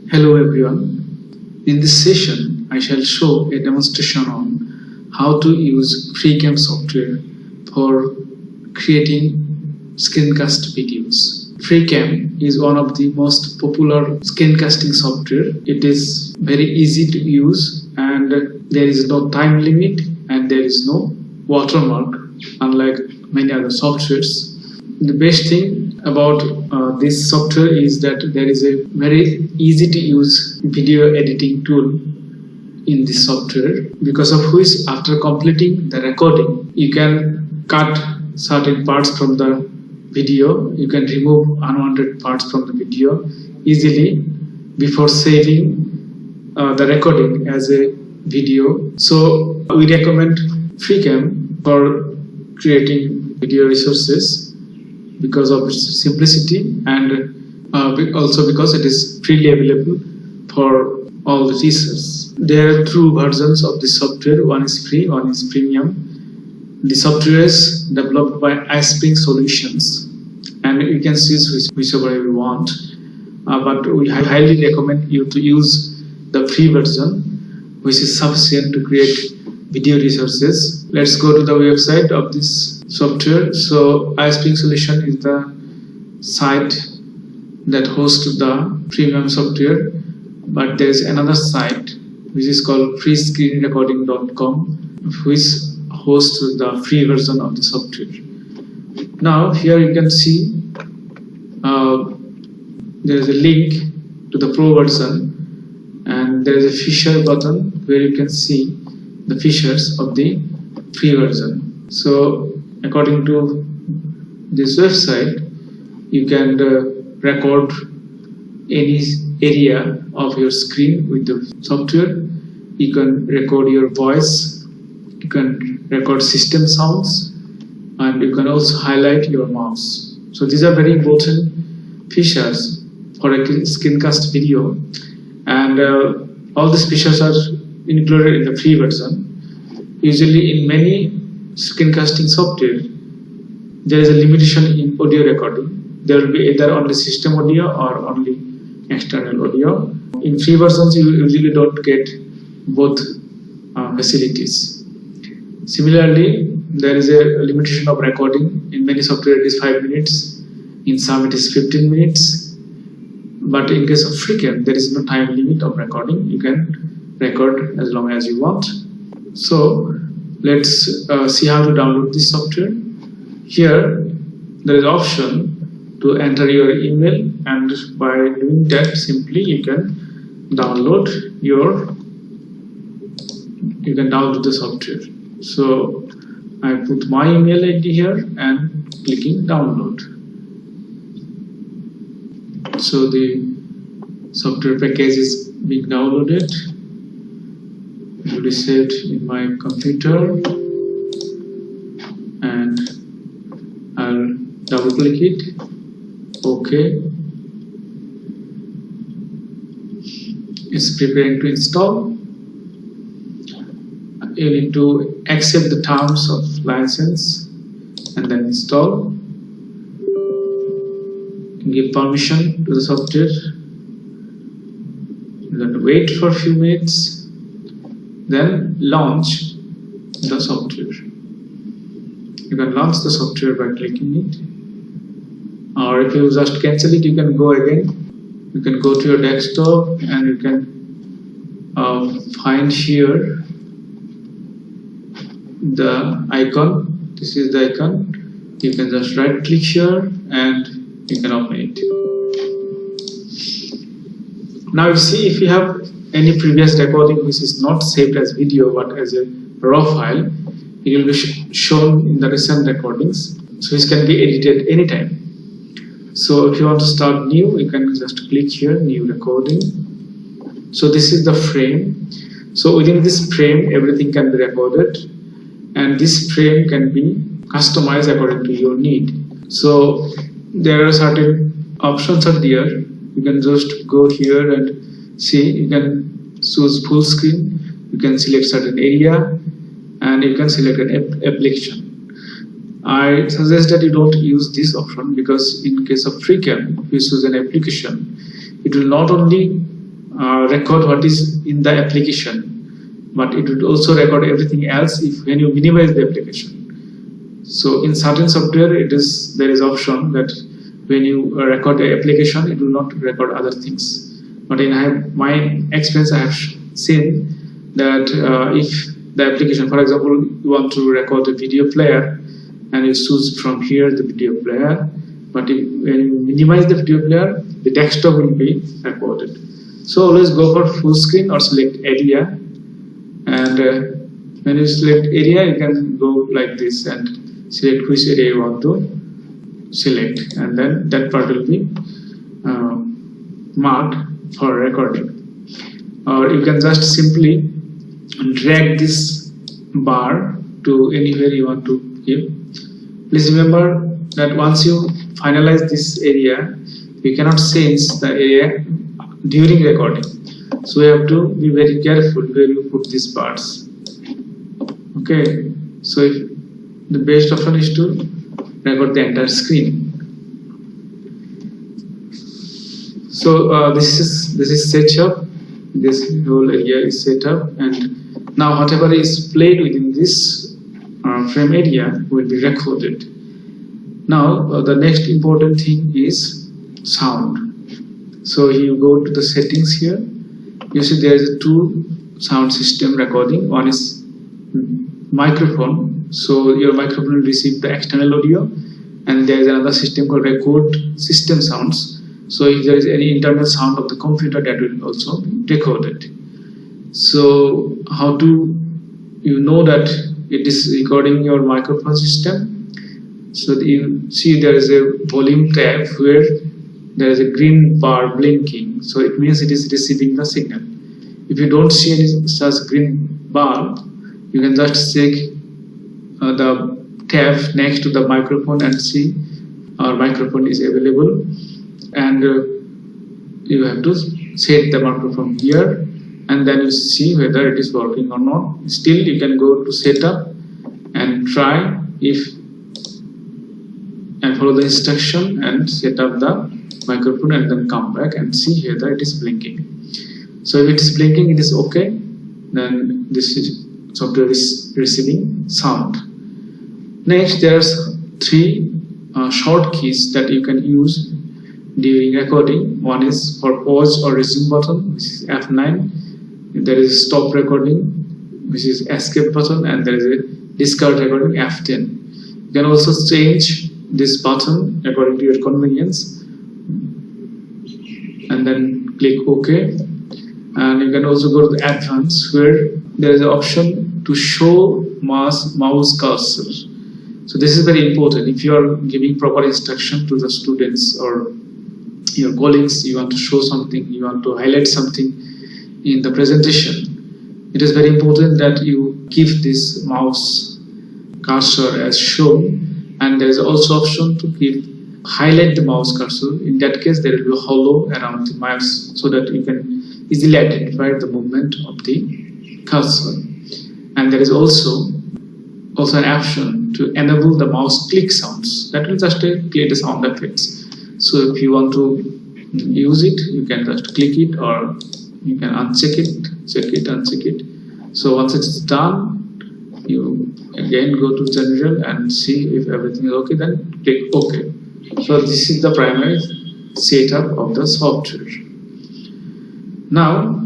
Hello everyone. In this session, I shall show a demonstration on how to use FreeCam software for creating screencast videos. FreeCam is one of the most popular screencasting software. It is very easy to use and there is no time limit and there is no watermark, unlike many other softwares. The best thing about this software is that there is a very easy to use video editing tool in this software, because of which after completing the recording you can cut certain parts from the video, you can remove unwanted parts from the video easily before saving the recording as a video. So we recommend FreeCam for creating video resources because of its simplicity and also because it is freely available for all the users. There are two versions of the software. One is free, one is premium. The software is developed by iSpring Solutions and you can choose whichever you want, but we highly recommend you to use the free version, which is sufficient to create video resources. Let's go to the website of this software. So iSpring Solution is the site that hosts the premium software, but there is another site which is called freescreenrecording.com, which hosts the free version of the software. Now here you can see there is a link to the pro version and there is a feature button where you can see the features of the free version. So according to this website, you can record any area of your screen with the software. You can record your voice, you can record system sounds, and you can also highlight your mouse. So these are very important features for a screencast video, and all these features are included in the free version. Usually in many screencasting software, there is a limitation in audio recording. There will be either only system audio or only external audio. In free versions, you usually don't get both facilities. Similarly, there is a limitation of recording. In many software it is 5 minutes, in some it is 15 minutes. But in case of FreeCam, there is no time limit of recording. You can record as long as you want. So let's see how to download this software. Here there is option to enter your email, and by doing that simply you can download the software. So I put my email ID here and clicking download. So the software package is being downloaded. It will be saved in my computer and I'll double click it. OK. It's preparing to install. You need to accept the terms of license and then install. Give permission to the software. Then wait for a few minutes. Then launch the software. You can launch the software by clicking it, or if you just cancel it, you can go again. You can go to your desktop and you can find here the icon. This is the icon. You can just right click here and you can open it. Now you see, if you have any previous recording which is not saved as video but as a raw file, it will be shown in the recent recordings, so it can be edited anytime. So if you want to start new, you can just click here, new recording. So this is the frame. So within this frame everything can be recorded, and this frame can be customized according to your need. So there are certain options are there. You can just go here and see. You can choose full screen. You can select certain area and you can select an application. I suggest that you don't use this option, because in case of FreeCam, if you choose an application, it will not only record what is in the application, but it would also record everything else if when you minimize the application. So in certain software there is option that when you record the application, it will not record other things. But in my experience, I have seen that if the application, for example, you want to record a video player and you choose from here the video player, but when you minimize the video player, the desktop will be recorded. So always go for full screen or select area, and when you select area, you can go like this and select which area you want to select, and then that part will be marked for recording. Or you can just simply drag this bar to anywhere you want to give. Please remember that once you finalize this area, you cannot change the area during recording. So you have to be very careful where you put these bars. Okay, so the best option is to record the entire screen. So this is set up. This whole area is set up, and now whatever is played within this frame area will be recorded. Now the next important thing is sound. So you go to the settings here. You see there is a two sound system recording. One is microphone. So your microphone will receive the external audio, and there is another system called record system sounds. So if there is any internal sound of the computer, that will also be recorded. So how do you know that it is recording your microphone system? So you see there is a volume tab where there is a green bar blinking. So it means it is receiving the signal. If you don't see any such green bar, you can just check the tab next to the microphone and see our microphone is available. And you have to set the microphone here, and then you see whether it is working or not. Still, you can go to setup and try and follow the instruction and set up the microphone, and then come back and see whether it is blinking. So if it is blinking, it is okay. Then this software is receiving sound. Next, there's three short keys that you can use during recording. One is for pause or resume button, which is F9. There is stop recording, which is escape button, and there is a discard recording, F10. You can also change this button according to your convenience, and then click OK. And you can also go to the advanced, where there is an option to show mouse cursor. So this is very important. If you are giving proper instruction to the students or your colleagues, you want to show something, you want to highlight something in the presentation, it is very important that you give this mouse cursor as shown, and there is also option to highlight the mouse cursor. In that case, there will be a hollow around the mouse so that you can easily identify the movement of the cursor. And there is also an option to enable the mouse click sounds. That will just create a sound effects. So if you want to use it, you can just click it, or you can uncheck it, check it, uncheck it. So once it's done, you again go to general and see if everything is okay, then click OK. So this is the primary setup of the software. Now,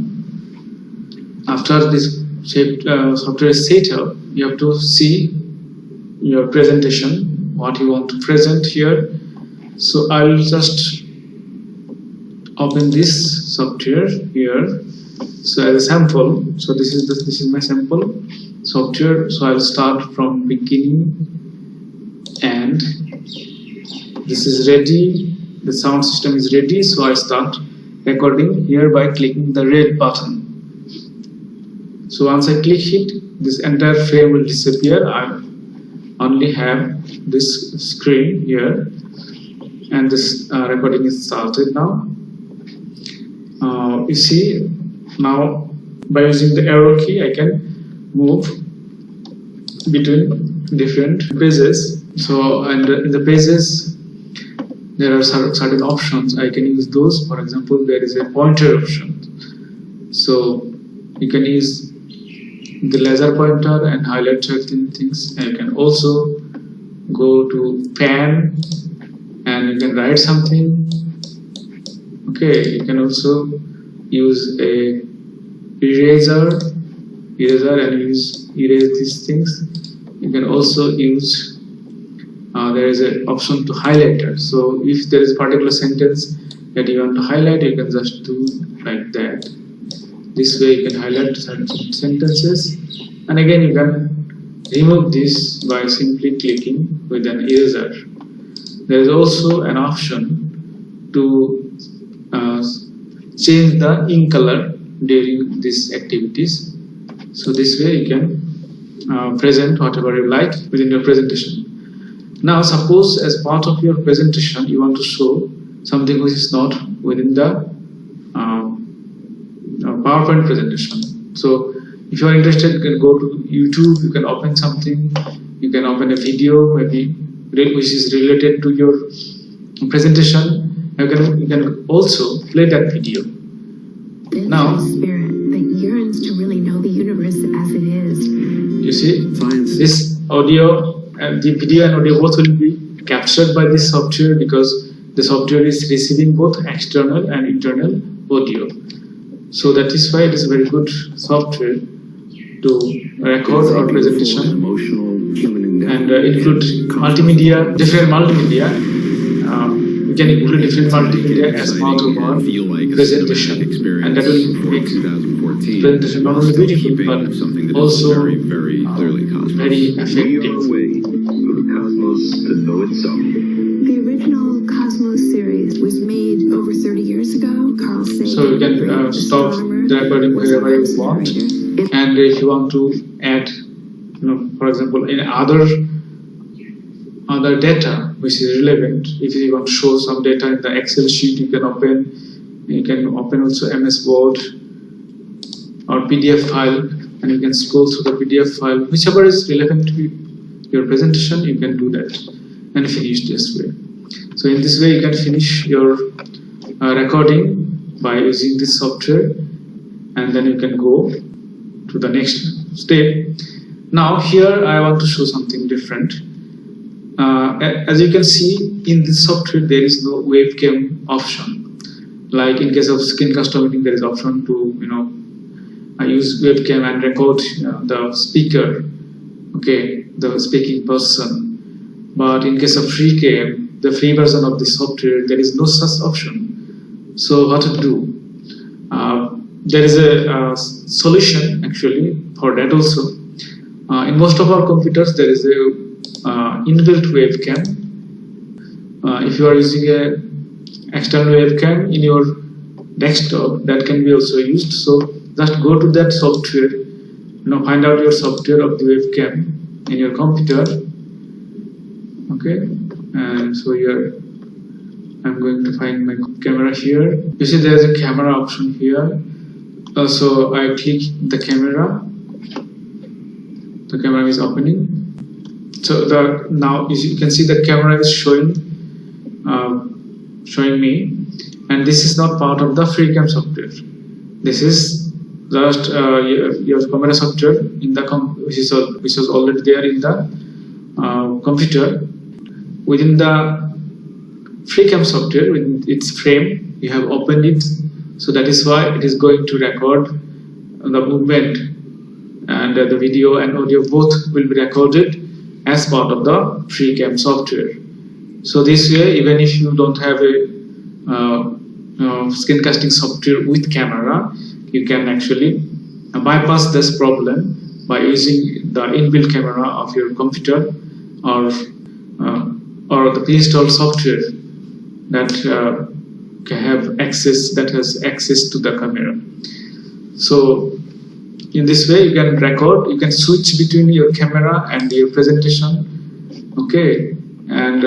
after this software is set up, you have to see your presentation, what you want to present here. So I will just open this software here. So as a sample, so this is my sample software. So I'll start from beginning, and this is ready. The sound system is ready. So I start recording here by clicking the red button. So once I click it, this entire frame will disappear. I only have this screen here, and this recording is started now. You see, now by using the arrow key, I can move between different pages. So, and in the pages, there are certain options. I can use those. For example, there is a pointer option. So you can use the laser pointer and highlight certain things, and you can also go to pen and you can write something. Okay, you can also use a eraser and erase these things. You can also use there is an option to highlighter. So if there is a particular sentence that you want to highlight, you can just do like that. This way you can highlight certain sentences, and again you can remove this by simply clicking with an eraser. There is also an option to change the ink color during these activities. So this way you can present whatever you like within your presentation. Now suppose as part of your presentation you want to show something which is not within the PowerPoint presentation. So if you are interested, you can go to YouTube, you can open something, you can open a video maybe which is related to your presentation. You can also play that video. Now, spirit that yearns to really know the universe as it is. You see, this audio and the video and audio both will be captured by this software because the software is receiving both external and internal audio. So that is why it is a very good software to record our presentation and include multimedia, different multimedia. We can include different multimedia as part of our presentation, and that will make presentation not only beautiful but also very effective. The original Cosmos series was made over 30 years ago. Carl Sagan. So you can stop the recording wherever you want, and if you want to add, for example, in other data which is relevant, if you want to show some data in the Excel sheet, you can open also MS Word or PDF file, and you can scroll through the PDF file, whichever is relevant to your presentation, you can do that and finish this way. So in this way you can finish your recording by using this software, and then you can go to the next step. Now here I want to show something different. As you can see, in this software there is no webcam option. Like in case of Screencast meeting, there is option to I use webcam and record the speaker, okay, the speaking person. But in case of FreeCam, the free version of the software, there is no such option. So what to do? There is a solution actually for that also. In most of our computers, there is a inbuilt webcam. If you are using a external webcam in your desktop, that can be also used. So just go to that software, find out your software of the webcam in your computer. Okay, and so here I'm going to find my camera here. You see there is a camera option here. So I click the camera. The camera is opening. So now you can see the camera is showing me, and this is not part of the FreeCam software. This is just your camera software in the which is already there in the computer. Within the FreeCam software, with its frame, you have opened it, so that is why it is going to record the movement, and the video and audio both will be recorded as part of the FreeCam software. So this way, even if you don't have a screencasting software with camera, you can actually bypass this problem by using the inbuilt camera of your computer or the pre-installed software that has access to the camera. So in this way you can record, you can switch between your camera and your presentation, okay, and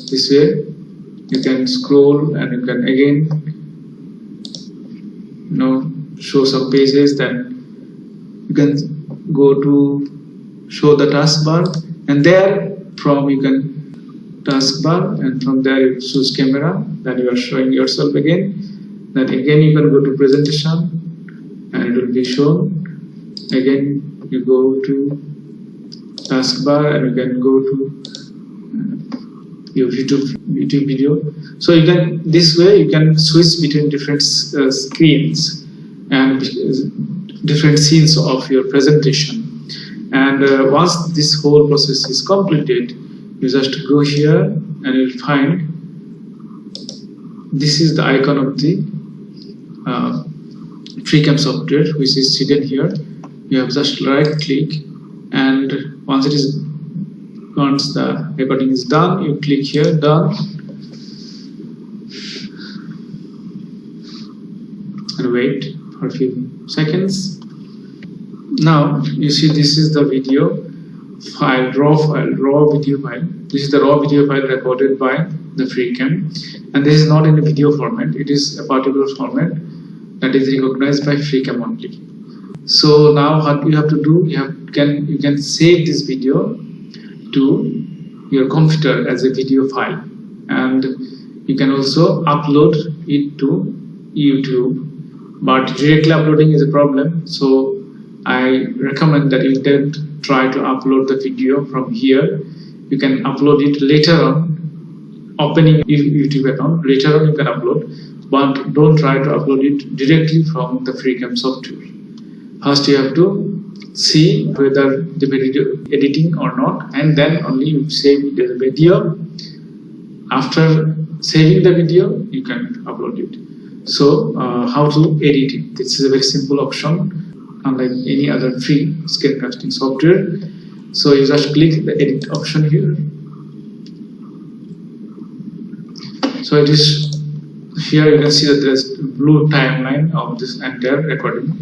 this way you can scroll and you can again show some pages. Then you can go to show the taskbar, and there from you can taskbar, and from there you choose camera, then you are showing yourself again. Then again you can go to presentation, and it will be shown. Again, you go to taskbar and you can go to your YouTube video. So you can, this way you can switch between different screens and different scenes of your presentation. And once this whole process is completed, you just go here and you'll find this is the icon of the FreeCam software, which is hidden here. You have just right click, and once the recording is done, you click here, done, and wait for a few seconds. Now you see this is the video file, raw video file. This is the raw video file recorded by the FreeCam, and this is not in a video format. It is a particular format that is recognized by FreeCam only. So now what you have to do, you can save this video to your computer as a video file, and you can also upload it to YouTube. But directly uploading is a problem, so I recommend that you don't try to upload the video from here. You can upload it later on, opening YouTube account. Later on you can upload, but don't try to upload it directly from the FreeCam software. First you have to see whether the video editing or not, and then only you save it as a video. After saving the video, you can upload it. So how to edit it? This is a very simple option, unlike any other free screencasting software. So you just click the edit option here. So it is here, you can see that there is blue timeline of this entire recording.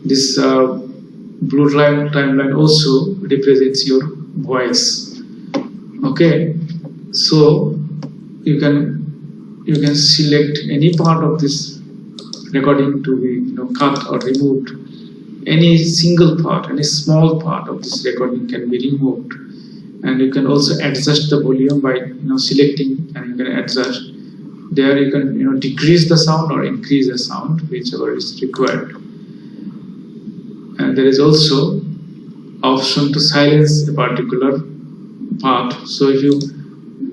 This blue timeline also represents your voice. Okay, so you can select any part of this recording to be cut or removed. Any single part, any small part of this recording can be removed, and you can also adjust the volume by selecting, and you can adjust. There you can decrease the sound or increase the sound, whichever is required. And there is also option to silence a particular part. So if you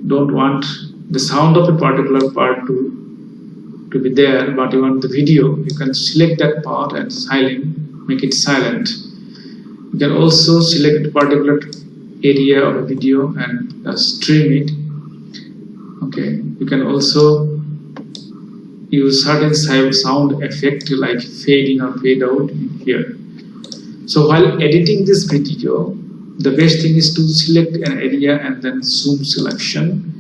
don't want the sound of a particular part to be there, but you want the video, you can select that part and make it silent. You can also select a particular area of a video and stream it. Okay, you can also use certain sound effect like fade in or fade out here. So while editing this video, the best thing is to select an area and then zoom selection.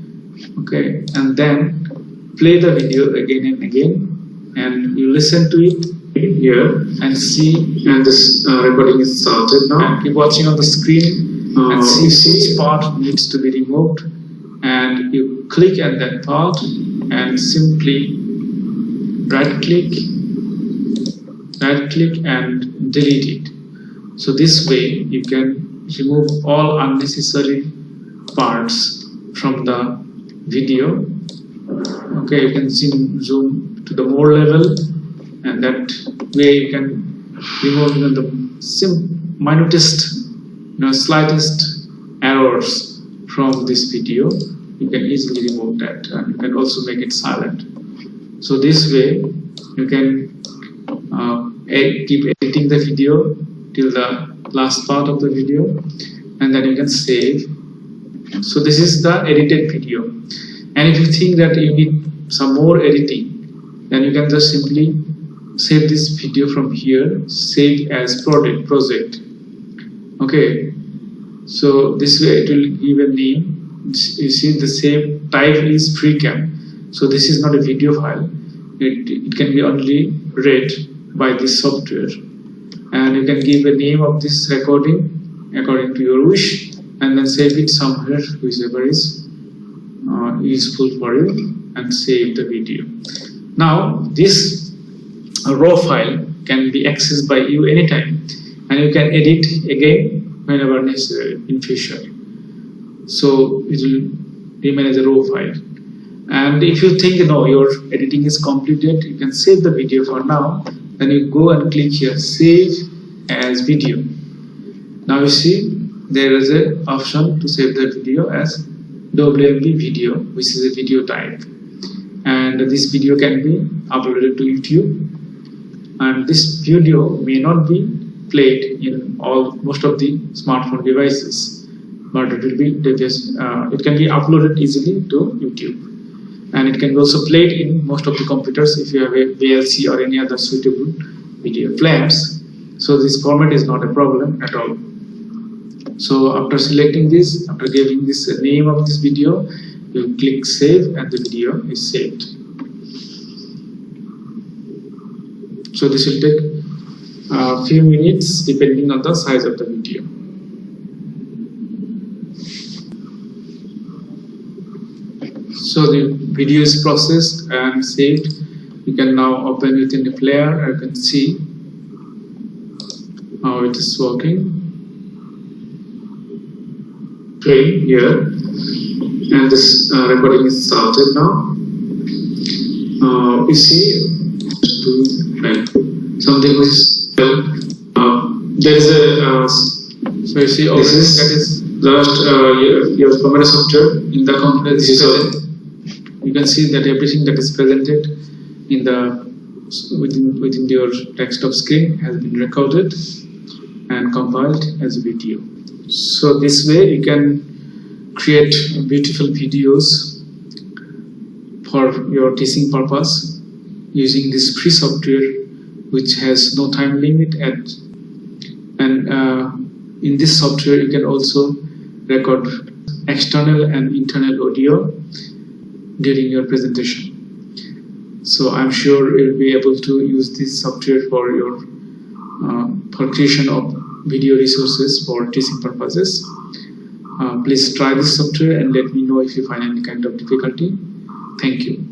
Okay, and then play the video again and again, and you listen to it here and see. And this recording is started now. And keep watching on the screen and see which part needs to be removed. And you click at that part and simply right click and delete it. So this way you can remove all unnecessary parts from the video. Okay, you can zoom to the more level, and that way you can remove the minutest, slightest errors from this video. You can easily remove that, and you can also make it silent. So this way you can keep editing the video till the last part of the video, and then you can save. So this is the edited video, and if you think that you need some more editing, then you can just simply save this video from here, save as project. Okay, so this way it will give a name. You see the same type is FreeCam, so this is not a video file. It can be only read by this software, and you can give a name of this recording according to your wish, and then save it somewhere whichever is useful for you, and save the video. Now this raw file can be accessed by you anytime, and you can edit again whenever necessary in future. So it will remain as a raw file. And if you think your editing is completed, you can save the video for now then you go and click here, save as video. Now you see there is an option to save the video as WMV video, which is a video type, and this video can be uploaded to YouTube. And this video may not be played in most of the smartphone devices, but it will be it can be uploaded easily to YouTube, and it can be also played in most of the computers if you have a VLC or any other suitable video players. So this format is not a problem at all. So after selecting this, after giving this name of this video, you click save and the video is saved. So this will take a few minutes depending on the size of the video. So the video is processed and saved. You can now open it in the player and you can see how it is working. Play here, and this recording is started now. You see something which there is a so you see this is that is just your camera software in the computer is present. You can see that everything that is presented in the within your desktop screen has been recorded and compiled as a video. So this way you can create beautiful videos for your teaching purpose using this free software which has no time limit and in this software you can also record external and internal audio during your presentation. So I'm sure you'll be able to use this software for your for creation of video resources for teaching purposes. Please try this software and let me know if you find any kind of difficulty. Thank you.